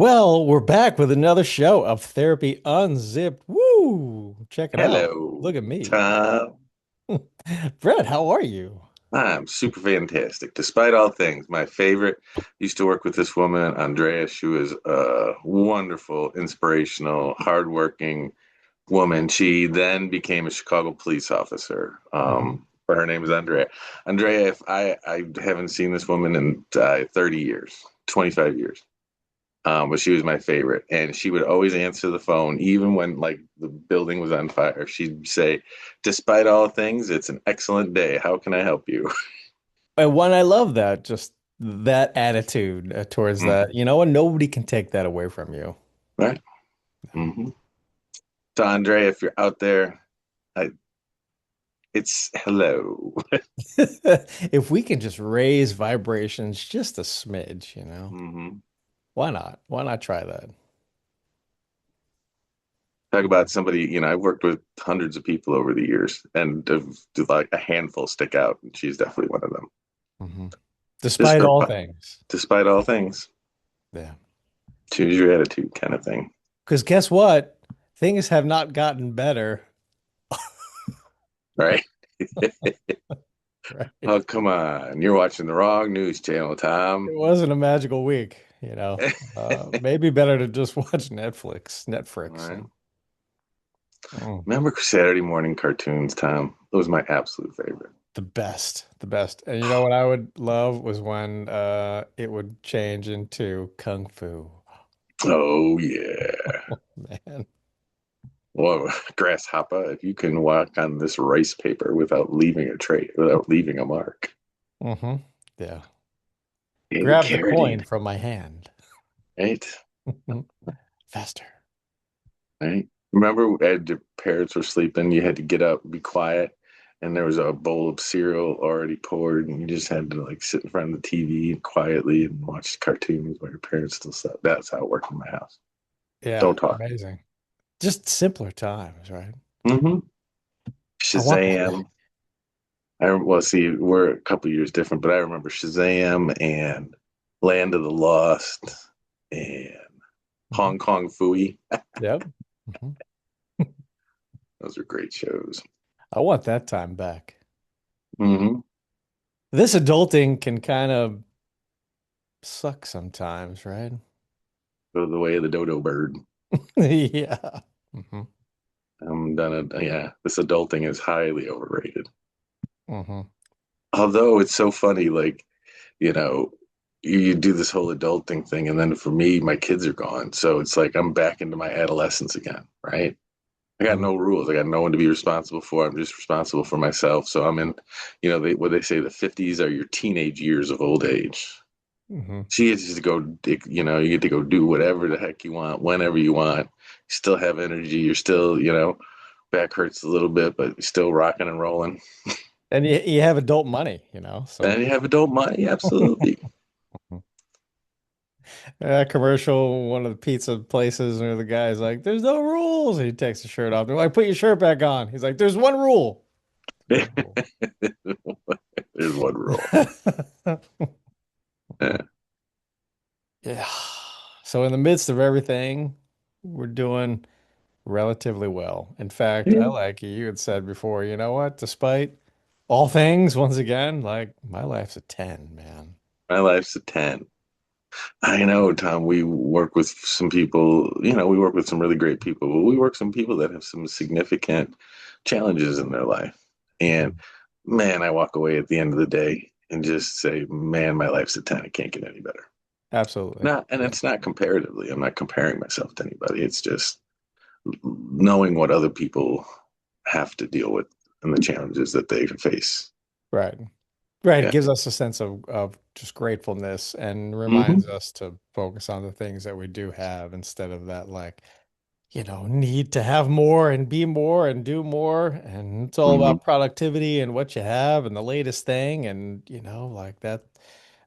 Well, we're back with another show of Therapy Unzipped. Woo! Check it out. Hello, Look at me. Tom. Brett, how are you? I'm super fantastic. Despite all things, my favorite used to work with this woman, Andrea. She was a wonderful, inspirational, hardworking woman. She then became a Chicago police officer. Mhm. But her name is Andrea. Andrea, if I haven't seen this woman in 30 years, 25 years. But she was my favorite, and she would always answer the phone, even when like the building was on fire. She'd say, "Despite all things, it's an excellent day. How can I help you?" And one, I love that, just that attitude towards that. Mhm. You know, and nobody can take that away from you. Right. Hmm. So, Andre, if you're out there, I, it's hello. If we can just raise vibrations just a smidge, Hmm. why not? Why not try that? Talk about somebody. I've worked with hundreds of people over the years, and like a handful stick out, and she's definitely one of them. Mhm. Just Despite for all fun, things. despite all things, Yeah. choose your attitude, kind of thing. Because guess what? Things have not gotten better. Right. Right. Oh, come on. You're watching the wrong news channel, Tom. It wasn't a magical week. Maybe better to just watch Netflix. Right. Mm. Remember Saturday morning cartoons, Tom? It was my absolute favorite. The best, the best. And you know what I would love was when it would change into Kung Fu. Oh, yeah. Man. Whoa, grasshopper, if you can walk on this rice paper without leaving a tray, without leaving a mark. Hmm. Yeah. David Grab the coin Carradine, from my hand. right? Faster. Right. Remember, as your parents were sleeping, you had to get up, be quiet, and there was a bowl of cereal already poured, and you just had to like sit in front of the TV quietly and watch cartoons while your parents still slept. That's how it worked in my house. Yeah, Don't talk. amazing. Just simpler times, right? Mm-hmm. I want that back. Shazam. Well, see, we're a couple years different, but I remember Shazam and Land of the Lost and Mhm. Hong Kong Fooey. Yep. Mhm. Those are great shows. I want that time back. Mm-hmm. This adulting can kind of suck sometimes, right? Go the way of the dodo bird. Yeah. Hmm. I'm done it. Yeah, this adulting is highly overrated. Hmm. Although it's so funny, like, you know, you do this whole adulting thing, and then for me, my kids are gone. So it's like I'm back into my adolescence again, right? I got no rules. I got no one to be responsible for. I'm just responsible for myself. So I'm in, what they say, the 50s are your teenage years of old age. Hmm. So you get to go, you get to go do whatever the heck you want, whenever you want. You still have energy. You're still, back hurts a little bit, but you're still rocking and rolling. And you have adult money, so And you have adult money. Absolutely. that commercial, one of the pizza places where the guy's like, "There's no rules." And he takes his shirt off. They're like, "Put your shirt back on." He's like, "There's one rule." There's one rule. There's one rule. Yeah. Yeah. So in the midst of everything, we're doing relatively well. In fact, I Yeah. like you had said before, you know what? Despite all things, once again, like my life's a 10, man. My life's a 10. I know, Tom. We work with some people, we work with some really great people, but we work with some people that have some significant challenges in their life. And Mhm. man, I walk away at the end of the day and just say, man, my life's a 10. It can't get any better. Absolutely. Not, and Yeah. it's not comparatively. I'm not comparing myself to anybody. It's just knowing what other people have to deal with and the challenges that they face. Right. Right. It Yeah. gives us a sense of just gratefulness and reminds Hmm. us to focus on the things that we do have instead of that, like, need to have more and be more and do more. And it's all Hmm. about productivity and what you have and the latest thing. And, like that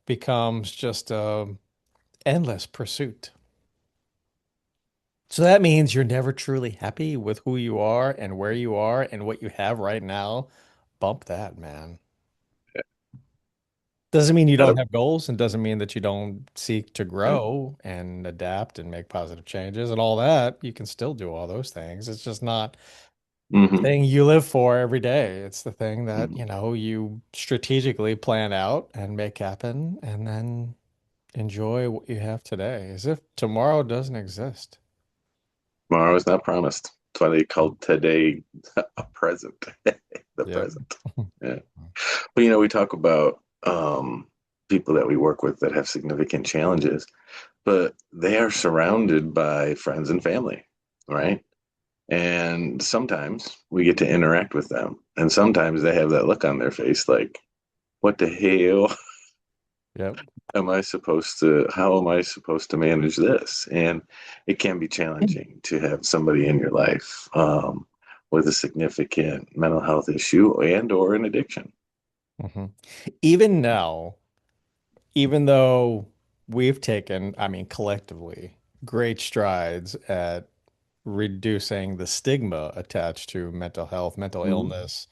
becomes just a endless pursuit. So that means you're never truly happy with who you are and where you are and what you have right now. Bump that, man. Doesn't mean you don't Gotta, have goals and doesn't mean that you don't seek to right? grow and adapt and make positive changes and all that. You can still do all those things. It's just not the Hmm. thing you live for every day. It's the thing that, Hmm. you strategically plan out and make happen and then enjoy what you have today as if tomorrow doesn't exist. Tomorrow is not promised. That's why they call today a present, the Yep. present. Yeah. But we talk about people that we work with that have significant challenges, but they are surrounded by friends and family, right? And sometimes we get to interact with them, and sometimes they have that look on their face like, what the hell Yep. how am I supposed to manage this? And it can be challenging to have somebody in your life with a significant mental health issue and or an addiction. Mhm. Even now, even though we've taken, I mean, collectively, great strides at reducing the stigma attached to mental health, mental Hmm. illness,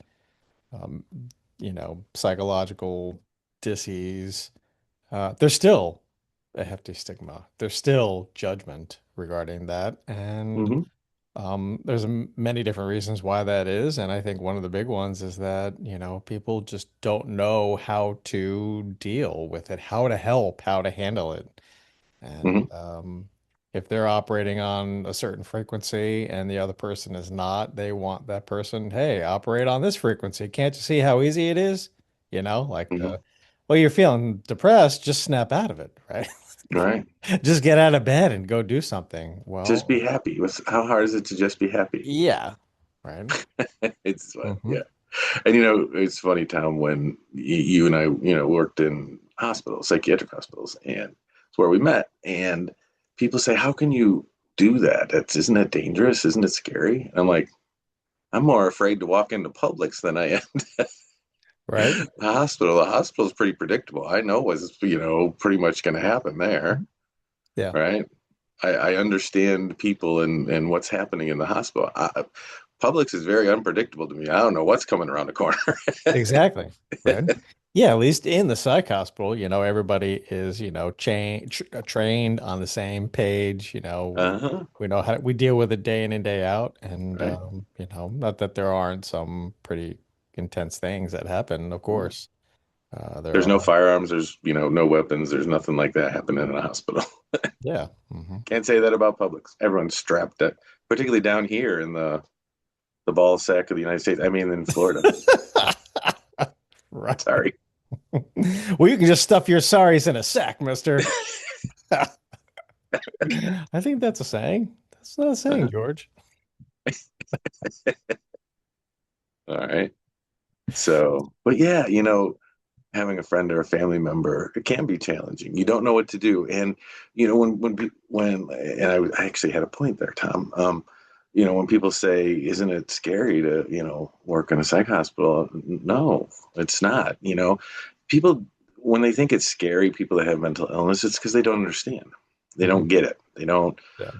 um, psychological disease, there's still a hefty stigma. There's still judgment regarding that. And Hmm. there's many different reasons why that is. And I think one of the big ones is that, people just don't know how to deal with it, how to help, how to handle it. And Hmm. if they're operating on a certain frequency and the other person is not, they want that person, hey, operate on this frequency. Can't you see how easy it is? Like Hmm. well, you're feeling depressed, just snap out of it, right? Right. Just get out of bed and go do something. Just be Well, happy. How hard is it to just be happy? yeah, right. It's fun. Hmm. Yeah. And it's funny, Tom, when you and I, worked in hospitals, psychiatric hospitals, and it's where we met. And people say, "How can you do that? Isn't that dangerous? Isn't it scary?" And I'm like, I'm more afraid to walk into Publix than I am Right. the hospital. The hospital is pretty predictable. I know what's pretty much going to happen there, Yeah, right? I understand people and what's happening in the hospital. Publix is very unpredictable to me. I don't know what's coming around the corner. exactly. Right. Yeah, at least in the psych hospital, everybody is, trained on the same page. Uh-huh. We know how we deal with it day in and day out. And, Right. not that there aren't some pretty intense things that happen, of course. There There's no are. firearms. There's no weapons. There's nothing like that happening in a hospital. Yeah. Hmm. Can't say that about Publix. Everyone's strapped up, particularly down here in the ball sack of the United States. I mean, in Florida. Right. Sorry. Well, you can just stuff your sorries in a sack, mister. I think that's a saying. That's not a saying, George. All right. So, but yeah, having a friend or a family member, it can be challenging. You don't know what to do, and and I actually had a point there, Tom. When people say, "Isn't it scary to work in a psych hospital?" No, it's not. People when they think it's scary, people that have mental illness, it's because they don't understand. They Hmm. don't get it. They don't. Yeah.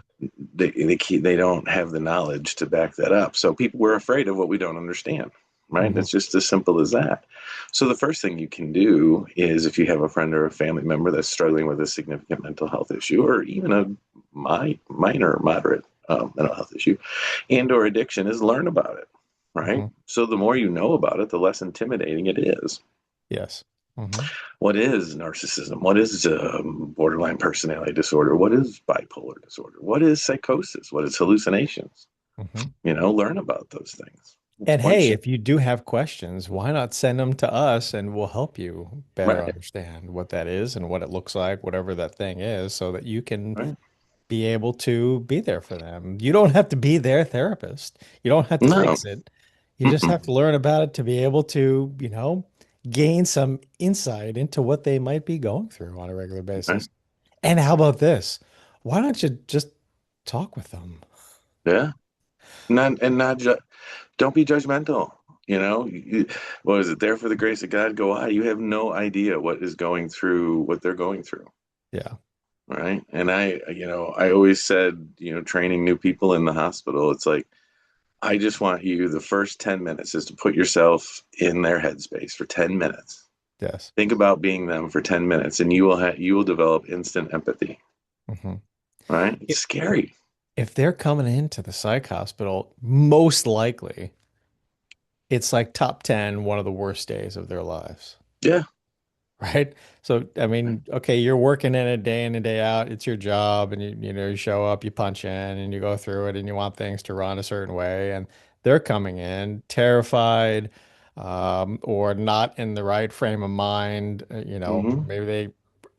They don't have the knowledge to back that up. So people we're afraid of what we don't understand, right? Hmm. It's just as simple as that. So the first thing you can do is if you have a friend or a family member that's struggling with a significant mental health issue or even a minor, moderate mental health issue and or addiction is learn about it, right? Hmm. So the more you know about it, the less intimidating it is. Yes. Hmm. What is narcissism? What is borderline personality disorder? What is bipolar disorder? What is psychosis? What is hallucinations? Hmm. Learn about those things. And Once hey, you, if you do have questions, why not send them to us and we'll help you better right, understand what that is and what it looks like, whatever that thing is, so that you can right. be able to be there for them. You don't have to be their therapist. You don't have to No, fix it. You just mm-mm, have to learn about it to be able to, gain some insight into what they might be going through on a regular right. basis. And how about this? Why don't you just talk with them? Yeah. Not don't be judgmental. What is it? There for the grace of God, go I. You have no idea what they're going through. Yeah. Right. And I always said, training new people in the hospital, it's like, I just want you the first 10 minutes is to put yourself in their headspace for 10 minutes. Yes. Think about being them for 10 minutes and you will develop instant empathy, Hmm. right? It's If scary. if they're coming into the psych hospital, most likely it's like top 10, one of the worst days of their lives. Yeah. Right? So, I mean, okay, you're working in it day in and day out. It's your job, and you show up, you punch in, and you go through it, and you want things to run a certain way, and they're coming in terrified, or not in the right frame of mind. Hmm. Maybe they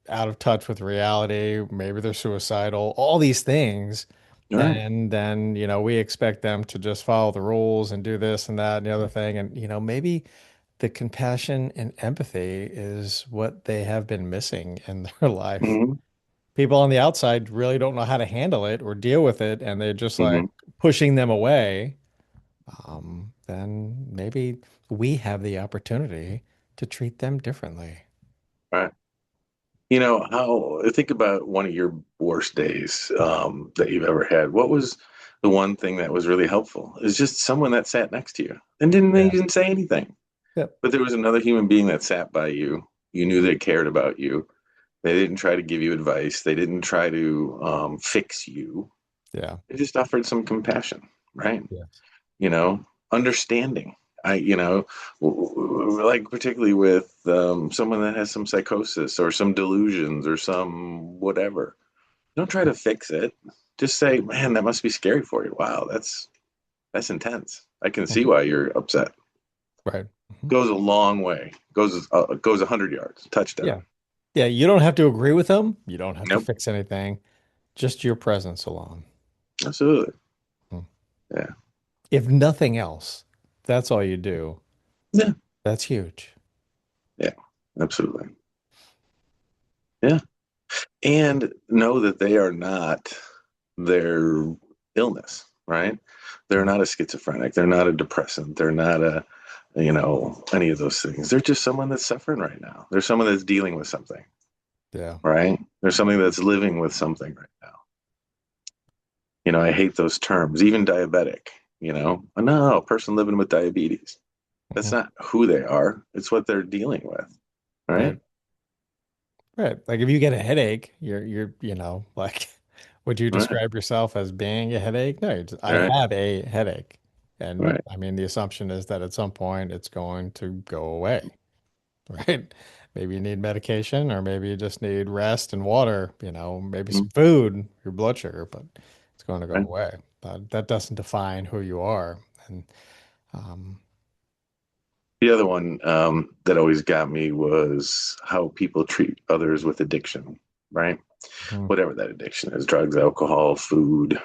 out of touch with reality, maybe they're suicidal, all these things. All right. And then, we expect them to just follow the rules and do this and that and the other thing. And, maybe the compassion and empathy is what they have been missing in their life. Hmm. People on the outside really don't know how to handle it or deal with it, and they're just like Hmm. pushing them away. Then maybe we have the opportunity to treat them differently. Right. How think about one of your worst days that you've ever had. What was the one thing that was really helpful? It's just someone that sat next to you and didn't Yeah. even say anything. Yep. But there was another human being that sat by you. You knew they cared about you. They didn't try to give you advice. They didn't try to fix you. Yeah. They just offered some compassion, right? Yes. You know, Understanding. Like particularly with someone that has some psychosis or some delusions or some whatever. Don't try to fix it. Just say, "Man, that must be scary for you. Wow, that's intense. I can see Mhm. why you're upset." Right. Mhm. Goes a long way. Goes 100 yards. Yeah. Touchdown. Yeah. You don't have to agree with them. You don't have to Nope. fix anything. Just your presence alone. Absolutely. Hmm. Yeah. If nothing else, that's all you do. Yeah. That's huge. Yeah. Absolutely. Yeah. And know that they are not their illness, right? They're Mhm. not a schizophrenic. They're not a depressant. They're not any of those things. They're just someone that's suffering right now. They're someone that's dealing with something, Yeah. right? There's something that's living with something right now. I hate those terms, even diabetic, no, a person living with diabetes. That's Mhm. not who they are. It's what they're dealing with, right? Right. Right. Like if you get a headache, you're, like, would you Right. describe yourself as being a headache? No, I Right. have a headache. And Right. I mean, the assumption is that at some point it's going to go away, right? Maybe you need medication, or maybe you just need rest and water, maybe Mhm. some food, your blood sugar, but it's going to go Right. away. But that doesn't define who you are. And um, The other one that always got me was how people treat others with addiction, right? mhm. Whatever that addiction is, drugs, alcohol, food,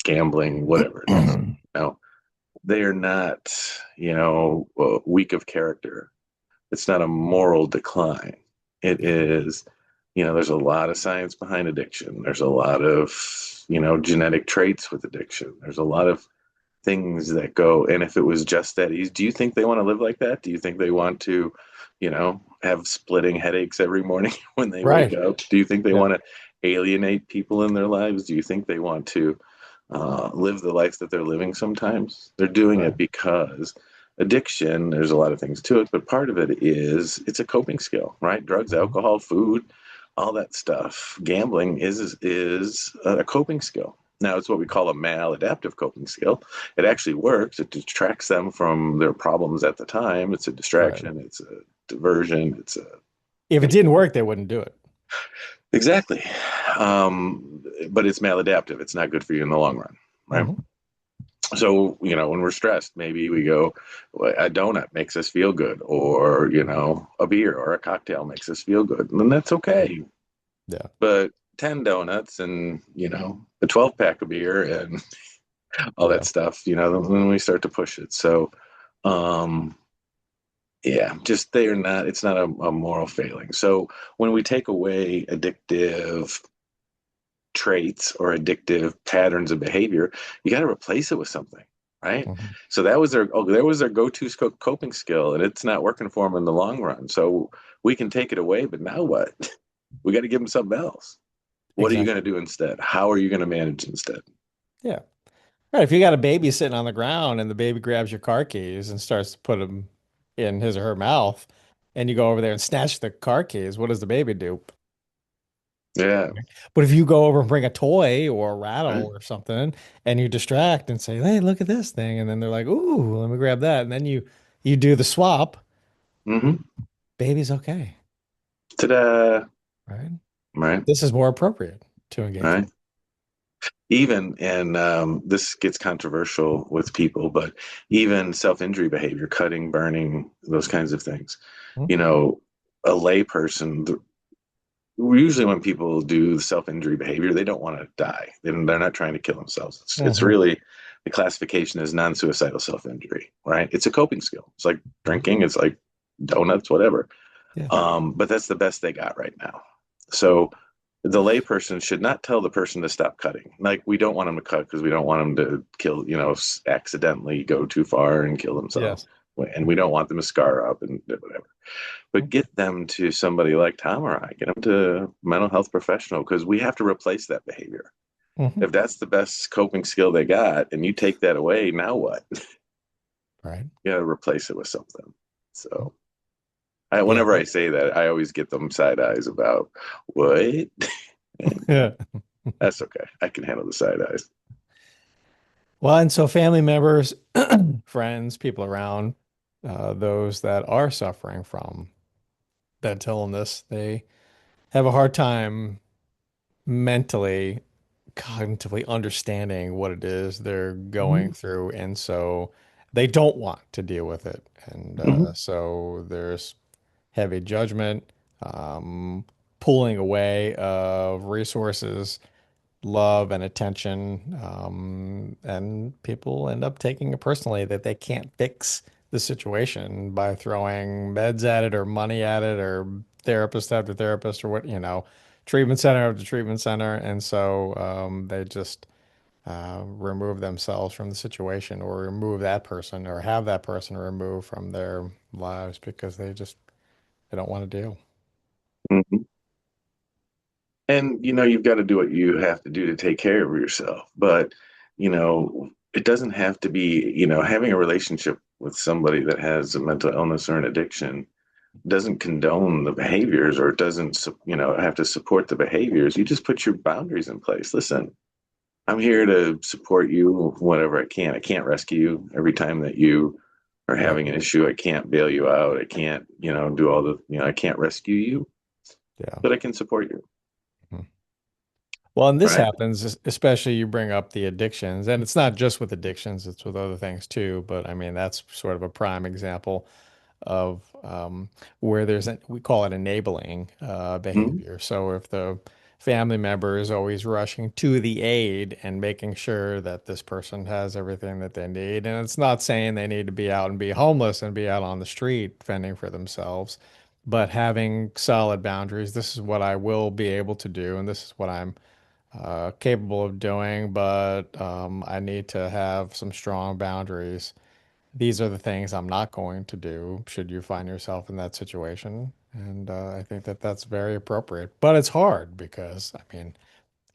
gambling, whatever it is. They are not, weak of character. It's not a moral decline. It is, there's a lot of science behind addiction. There's a lot of, genetic traits with addiction. There's a lot of things that go. And if it was just that easy, do you think they want to live like that? Do you think they want to, have splitting headaches every morning when they wake Right. up? Do you think they Yeah. want to alienate people in their lives? Do you think they want to live the life that they're living sometimes? They're doing it Right. because addiction, there's a lot of things to it, but part of it is it's a coping skill, right? Drugs, Mhm. alcohol, food, all that stuff. Gambling is a coping skill. Now, it's what we call a maladaptive coping skill. It actually works. It distracts them from their problems at the time. It's a Right. distraction. It's a diversion. If You it know, didn't work, they wouldn't do it. exactly. But it's maladaptive. It's not good for you in the long run, right? Mhm. So, when we're stressed, maybe we go, "Well, a donut makes us feel good, or, a beer or a cocktail makes us feel good. And that's okay. Yeah. But 10 donuts and, a 12 pack of beer and all that Yeah. stuff, then we start to push it. So, um, yeah, just they are not, it's not a moral failing. So when we take away addictive traits or addictive patterns of behavior, you got to replace it with something, right? Mhm. So there was their go-to coping skill, and it's not working for them in the long run. So we can take it away, but now what? We got to give them something else. What are you going Exactly. to do instead? How are you going to manage instead? Yeah. Right. If you got a baby sitting on the ground and the baby grabs your car keys and starts to put them in his or her mouth, and you go over there and snatch the car keys, what does the baby do? Yeah. But if you go over and bring a toy or a rattle Right. or something and you distract and say, "Hey, look at this thing," and then they're like, "Ooh, let me grab that," and then you do the swap, Mm-hmm. baby's okay, Ta-da. right? Right. This is more appropriate to engage Right. Even, and this gets controversial with people, but even self-injury behavior, cutting, burning, those kinds of things, with. you know, a layperson, usually when people do self-injury behavior, they don't want to die. They're not trying to kill themselves. It's Mhm. really, the classification is non-suicidal self-injury, right? It's a coping skill. It's like drinking, it's like donuts, whatever. Yeah. But that's the best they got right now. So the layperson should not tell the person to stop cutting. Like, we don't want them to cut because we don't want them to kill, accidentally go too far and kill themselves. Yes. And we don't want them to scar up and whatever. But get them to somebody like Tom or I, get them to a mental health professional, because we have to replace that behavior. Hmm. If that's the best coping skill they got and you take that away, now what? Right. You got to replace it with something. So Yeah. whenever I say that, I always get them side eyes about what? And Yeah. that's okay. I can handle the side eyes. Well, and so family members, friends, people around, those that are suffering from mental illness, they have a hard time mentally, cognitively understanding what it is they're going Mm-hmm. through, and so they don't want to deal with it, and Mm-hmm. so there's heavy judgment, um, pulling away of resources, love and attention, and people end up taking it personally that they can't fix the situation by throwing meds at it or money at it or therapist after therapist or treatment center after treatment center, and so they just remove themselves from the situation or remove that person or have that person removed from their lives because they don't want to deal. Mm-hmm. And you've got to do what you have to do to take care of yourself. But it doesn't have to be, having a relationship with somebody that has a mental illness or an addiction doesn't condone the behaviors, or it doesn't, have to support the behaviors. You just put your boundaries in place. Listen, I'm here to support you whatever I can. I can't rescue you every time that you are Right. having an issue. I can't bail you out. I can't, do all the, I can't rescue you, Yeah. but I can support you. Mhm. Well, and this Right. happens, especially you bring up the addictions, and it's not just with addictions, it's with other things too. But I mean, that's sort of a prime example of where we call it enabling Mm-hmm. behavior. So if the family member is always rushing to the aid and making sure that this person has everything that they need, and it's not saying they need to be out and be homeless and be out on the street fending for themselves, but having solid boundaries. This is what I will be able to do, and this is what I'm capable of doing, but I need to have some strong boundaries. These are the things I'm not going to do should you find yourself in that situation. And I think that that's very appropriate. But it's hard because, I mean,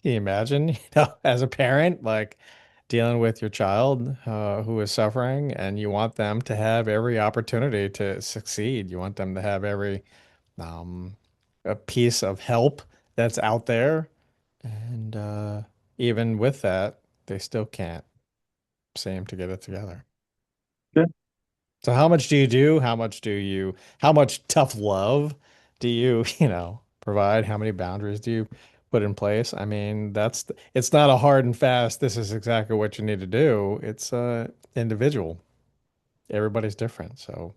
can you imagine, as a parent, like dealing with your child who is suffering and you want them to have every opportunity to succeed. You want them to have every um, a piece of help that's out there. And even with that, they still can't seem to get it together. Yeah. So how much do you do? How much tough love do you, provide? How many boundaries do you put in place? I mean, it's not a hard and fast, this is exactly what you need to do. It's individual. Everybody's different. So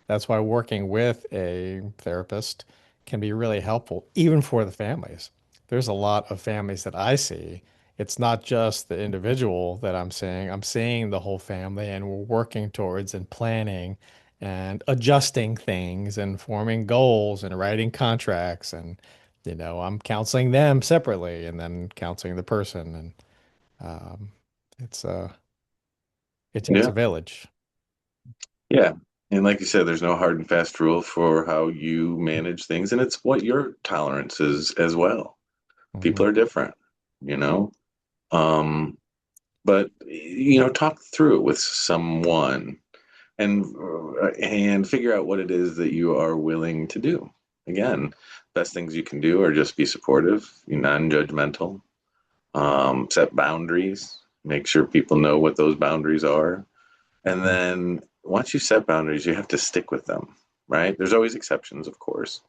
that's why working with a therapist can be really helpful, even for the families. There's a lot of families that I see. It's not just the individual that I'm seeing the whole family, and we're working towards and planning and adjusting things and forming goals and writing contracts. And, I'm counseling them separately and then counseling the person. And um, it's it takes Yeah. a village. Yeah. And like you said, there's no hard and fast rule for how you manage things. And it's what your tolerance is as well. Mhm. People are different, you know? Um, but talk through it with someone, and figure out what it is that you are willing to do. Again, best things you can do are just be supportive, be non-judgmental, set boundaries, make sure people know what those boundaries are. And Mhm. then once you set boundaries, you have to stick with them, right? There's always exceptions, of course,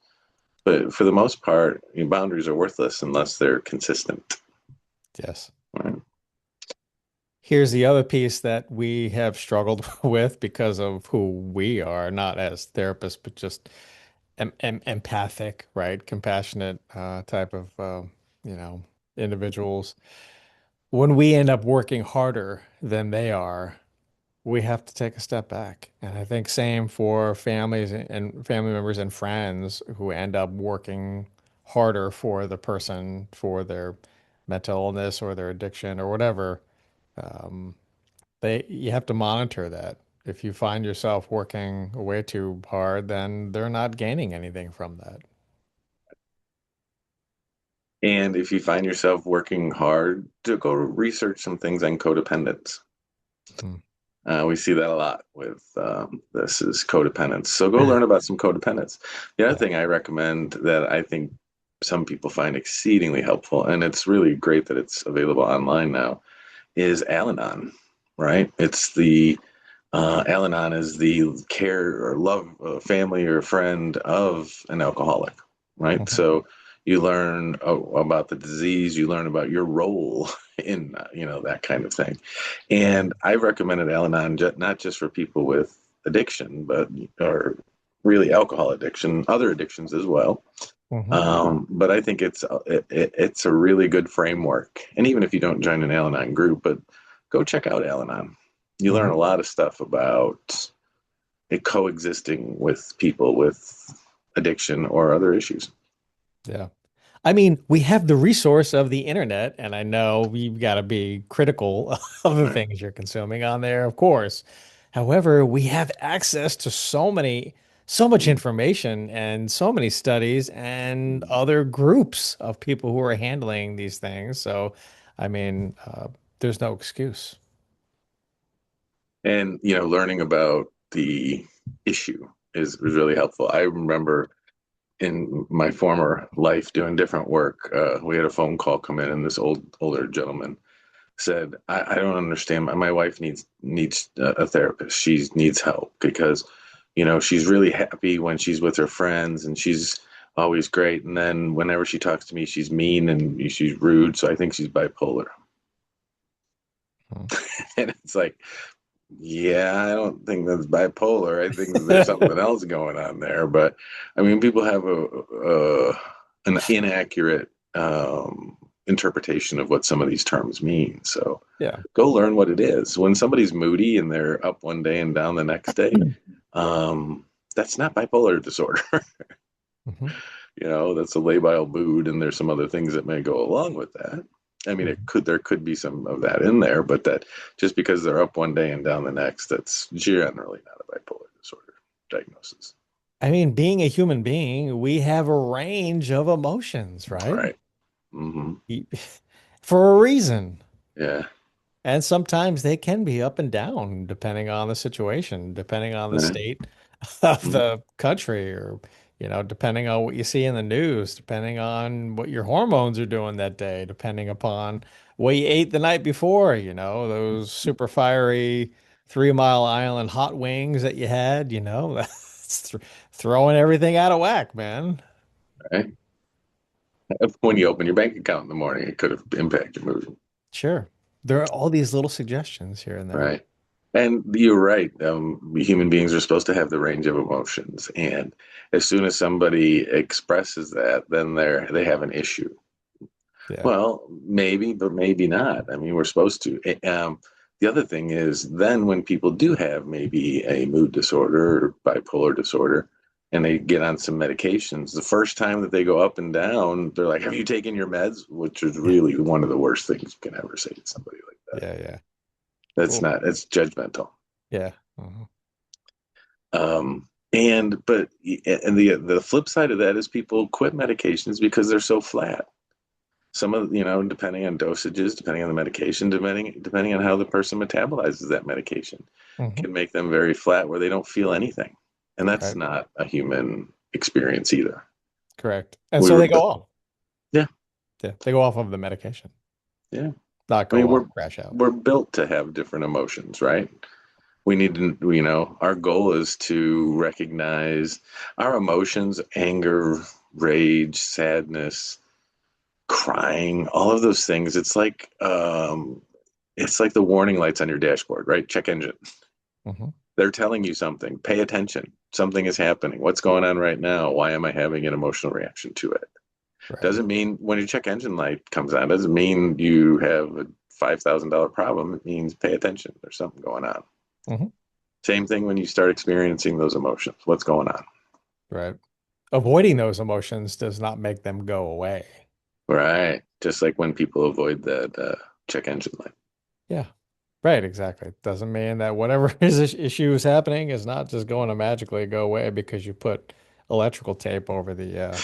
but for the most part, your boundaries are worthless unless they're consistent. Yes. Right? Here's the other piece that we have struggled with because of who we are, not as therapists, but just empathic, right? Compassionate type of, you know, individuals. When we end up working harder than they are, we have to take a step back. And I think same for families and family members and friends who end up working harder for the person for their mental illness or their addiction or whatever. Um, you have to monitor that. If you find yourself working way too hard, then they're not gaining anything from that. And if you find yourself working hard, to go research some things on codependence. Hmm. We see that a lot with this is codependence. So go learn about some codependence. The other Yeah. thing I recommend that I think some people find exceedingly helpful, and it's really great that it's available online now, is Al-Anon, right? It's the Al-Anon is the care or love family or friend of an alcoholic, right? Mhm. So you learn about the disease, you learn about your role in that kind of thing. Yeah. And I recommended Al-Anon not just for people with addiction, but or really alcohol addiction, other addictions as well. Hmm. But I think it's a really good framework. And even if you don't join an Al-Anon group, but go check out Al-Anon. You learn Hmm. a lot of stuff about it coexisting with people with addiction or other issues. Yeah. I mean, we have the resource of the internet, and I know you've got to be critical of the Right. things you're consuming on there, of course. However, we have access to so much information and so many studies and other groups of people who are handling these things. So, I mean, there's no excuse. And learning about the issue is really helpful. I remember in my former life doing different work, we had a phone call come in, and this older gentleman said, I don't understand. My wife needs a therapist. She needs help because, she's really happy when she's with her friends and she's always great. And then whenever she talks to me, she's mean and she's rude. So I think she's bipolar. Hmm. And it's like, yeah, I don't think that's bipolar. I think that there's something else going on there. But I mean, people have an inaccurate interpretation of what some of these terms mean. So Yeah. go learn what it is. When somebody's moody and they're up one day and down the next day, um, that's not bipolar disorder. Hmm. That's a labile mood, and there's some other things that may go along with that. I mean, Hmm. there could be some of that in there, but that just because they're up one day and down the next, that's generally not a bipolar disorder diagnosis. I mean, being a human being, we have a range of emotions, right? Right. Mm-hmm. Y- For a reason. Yeah. And sometimes they can be up and down depending on the situation, depending on the Right. state of Mm-hmm. the country, or, depending on what you see in the news, depending on what your hormones are doing that day, depending upon what you ate the night before, those super fiery 3 Mile Island hot wings that you had, that's throwing everything out of whack, man. Right. When you open your bank account in the morning, it could have impacted your mood. Sure. There are all these little suggestions here and there. Right. And you're right. Human beings are supposed to have the range of emotions, and as soon as somebody expresses that, then they have an issue. Yeah. Well, maybe, but maybe not. I mean, we're supposed to. The other thing is, then when people do have maybe a mood disorder or bipolar disorder, and they get on some medications, the first time that they go up and down, they're like, "Have you taken your meds?" Which is really one of the worst things you can ever say to somebody like that. Yeah, yeah. That's Well, not. It's judgmental. yeah. Mhm. And the flip side of that is people quit medications because they're so flat. some of, depending on dosages, depending on the medication, depending on how the person metabolizes that medication, Hmm. can make them very flat where they don't feel anything. And that's Right. not a human experience either. Correct. And We so were, they go off. yeah, Yeah. They go off of the medication, yeah. not I go mean, off, crash out. we're built to have different emotions, right? We need to, our goal is to recognize our emotions, anger, rage, sadness, crying, all of those things. It's like the warning lights on your dashboard, right? Check engine. Hmm. They're telling you something. Pay attention. Something is happening. What's going on right now? Why am I having an emotional reaction to it? Right. Doesn't mean when your check engine light comes on, doesn't mean you have a $5,000 problem. It means pay attention. There's something going on. Hmm. Same thing when you start experiencing those emotions. What's going on? Right. Avoiding those emotions does not make them go away. Right. Just like when people avoid that check engine light. Yeah. Right. Exactly. Doesn't mean that whatever issue is happening is not just going to magically go away because you put electrical tape over the,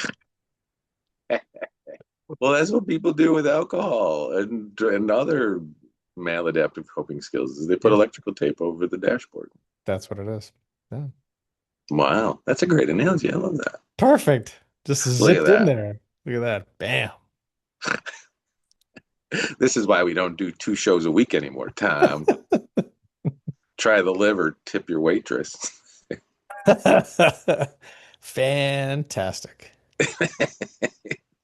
Well, that's what people do with alcohol and other maladaptive coping skills is they put yeah, electrical tape over the dashboard. that's what it is. Yeah. Wow, that's a great analogy. I love that. Perfect. Just Look at zipped in that. there. Look at that. Bam. This is why we don't do 2 shows a week anymore, Tom. Try the liver, tip your waitress. Fantastic.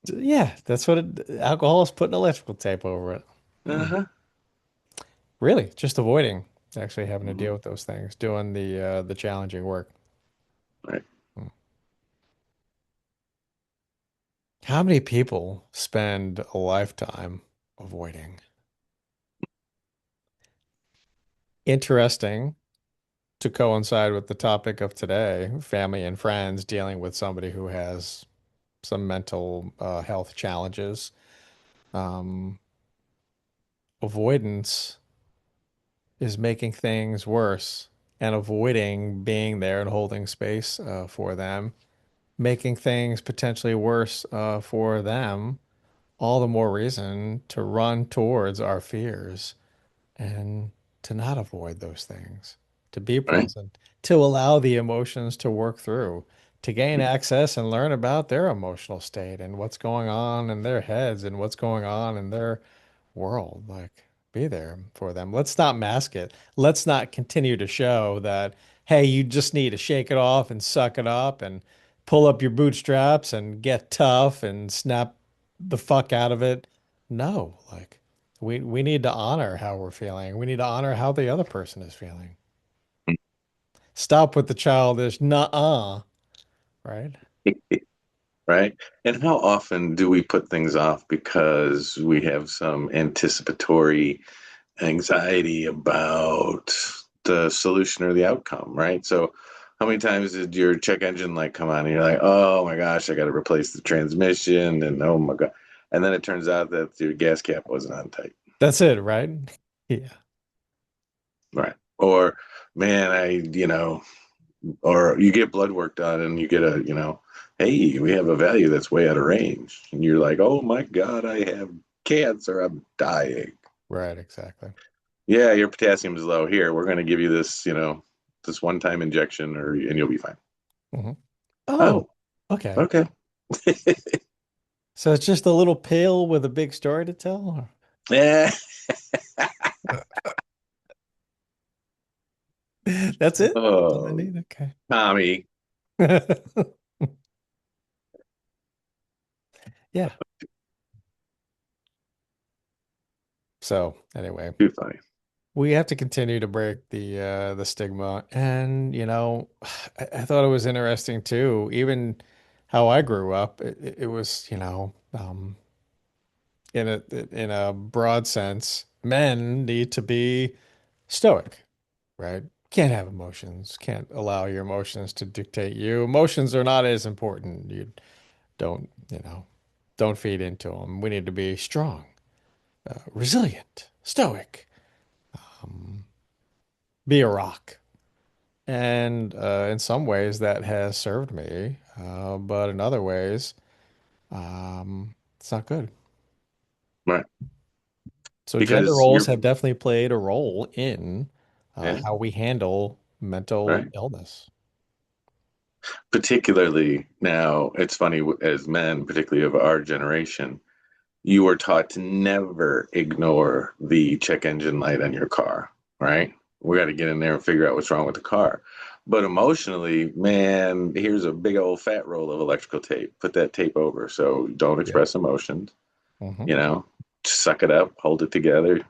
Yeah, that's what alcohol is putting electrical tape over it. Hmm. Uh-huh. Really, just avoiding actually having to Hmm. deal with those things, doing the challenging work. Right. Hmm. How many people spend a lifetime avoiding? Interesting to coincide with the topic of today, family and friends dealing with somebody who has some mental health challenges. Um, Avoidance is making things worse and avoiding being there and holding space for them, making things potentially worse for them, all the more reason to run towards our fears and to not avoid those things, to be Right. present, to allow the emotions to work through, to gain access and learn about their emotional state and what's going on in their heads and what's going on in their world. Like, be there for them. Let's not mask it. Let's not continue to show that, hey, you just need to shake it off and suck it up and pull up your bootstraps and get tough and snap the fuck out of it. No, like we need to honor how we're feeling. We need to honor how the other person is feeling. Stop with the childish nuh-uh, right? Right. And how often do we put things off because we have some anticipatory anxiety about the solution or the outcome, right? So, how many times did your check engine light come on and you're like, oh my gosh, I got to replace the transmission, and oh my God. And then it turns out that your gas cap wasn't on tight, That's it, right? Yeah. right? Or, man, or you get blood work done and you get hey, we have a value that's way out of range. And you're like, oh my God, I have cancer, I'm dying. Right, exactly. Yeah, your potassium is low. Here, we're going to give you this, this one-time injection, and you'll be fine. Hmm. Oh, Oh, okay. okay. So it's just a little pill with a big story to tell? Yeah. That's it? That's all I Oh, need? Okay. Tommy, Yeah. So anyway, too funny. we have to continue to break the stigma. And I thought it was interesting too, even how I grew up, it was, in a broad sense, men need to be stoic, right? Can't have emotions, can't allow your emotions to dictate you. Emotions are not as important. You don't, don't feed into them. We need to be strong, resilient, stoic, um, be a rock. And in some ways, that has served me, but in other ways, it's not good. Right. So gender Because roles you're, have definitely played a role in yeah, how we handle mental right. illness. Particularly now, it's funny as men, particularly of our generation, you were taught to never ignore the check engine light on your car, right? We got to get in there and figure out what's wrong with the car. But emotionally, man, here's a big old fat roll of electrical tape. Put that tape over. So don't Yep. express emotions, Hmm. you know, suck it up, hold it together.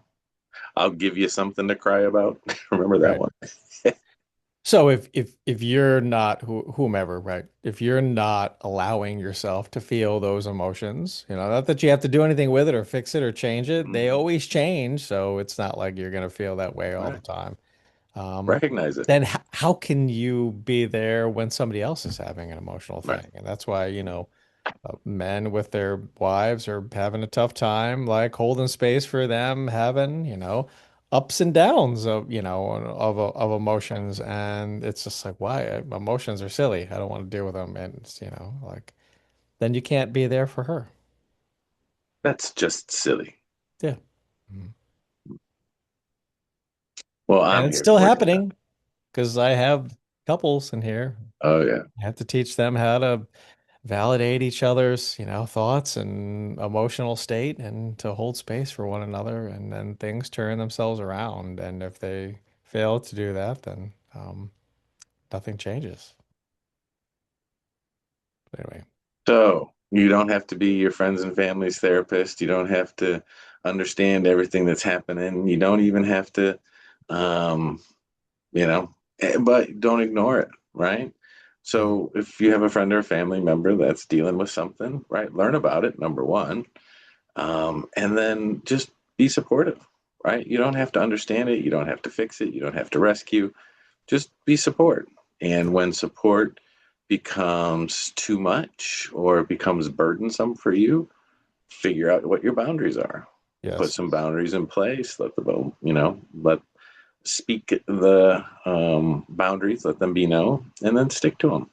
I'll give you something to cry about. Remember that Right. one? So if you're not whomever, right? If you're not allowing yourself to feel those emotions, not that you have to do anything with it or fix it or change it, they Mhm. always change. So it's not like you're gonna feel that way all the Right. time. Um, Recognize it. then how can you be there when somebody else is having an emotional Right. thing? And that's why, men with their wives are having a tough time, like holding space for them, having, ups and downs of emotions. And it's just like, why? Emotions are silly. I don't want to deal with them. And it's, like, then you can't be there for her. That's just silly. Yeah. Mhm. Well, And I'm it's here to still work it out. happening because I have couples in here. Oh, yeah. I have to teach them how to validate each other's, thoughts and emotional state and to hold space for one another. And then things turn themselves around. And if they fail to do that, then nothing changes. But anyway, So you don't have to be your friends and family's therapist. You don't have to understand everything that's happening. You don't even have to, um, but don't ignore it, right? yeah, So if you have a friend or a family member that's dealing with something, right, learn about it, number one, and then just be supportive, right? You don't have to understand it. You don't have to fix it. You don't have to rescue. Just be support. And when support becomes too much or becomes burdensome for you, figure out what your boundaries are. Put yes, some boundaries in place. Let speak the boundaries, let them be known, and then stick to them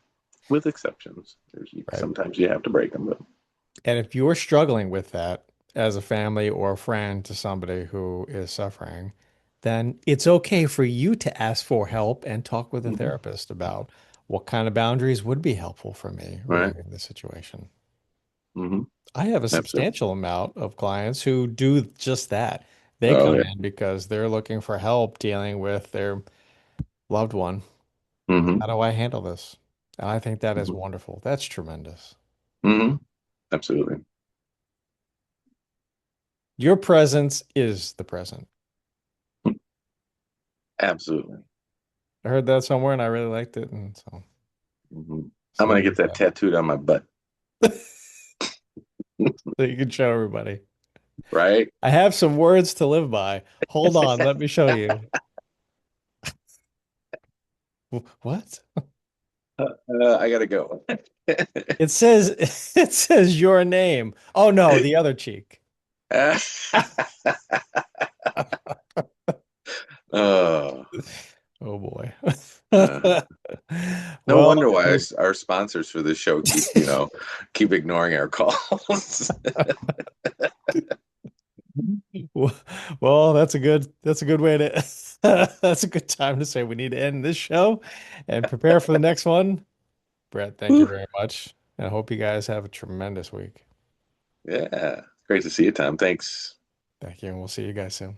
with exceptions. right. Sometimes you have to break them, but And if you're struggling with that as a family or a friend to somebody who is suffering, then it's okay for you to ask for help and talk with a mm-hmm, therapist about what kind of boundaries would be helpful for me right, regarding this situation. mm-hmm, I have a absolutely. substantial amount of clients who do just that. They Oh come yeah, in because they're looking for help dealing with their loved one. mm-hmm, How do I handle this? And I think that is mm-hmm, wonderful. That's tremendous. mm-hmm, absolutely, Your presence is the present. absolutely. I heard that somewhere and I really liked it. And Mm-hmm. I'm so gonna there get you that go. tattooed on my butt, So you can show everybody. right? I have some words to live by. Hold on, let me show you. What? I gotta go. It says it says your name. Oh no, the other cheek. Oh, Oh boy. uh, no Well, wonder why our sponsors for this show keep ignoring our calls. well, that's a good way to that's a good time to say we need to end this show and prepare for the next one. Brett, thank you very much. And I hope you guys have a tremendous week. Yeah, great to see you, Tom. Thanks. Thank you, and we'll see you guys soon.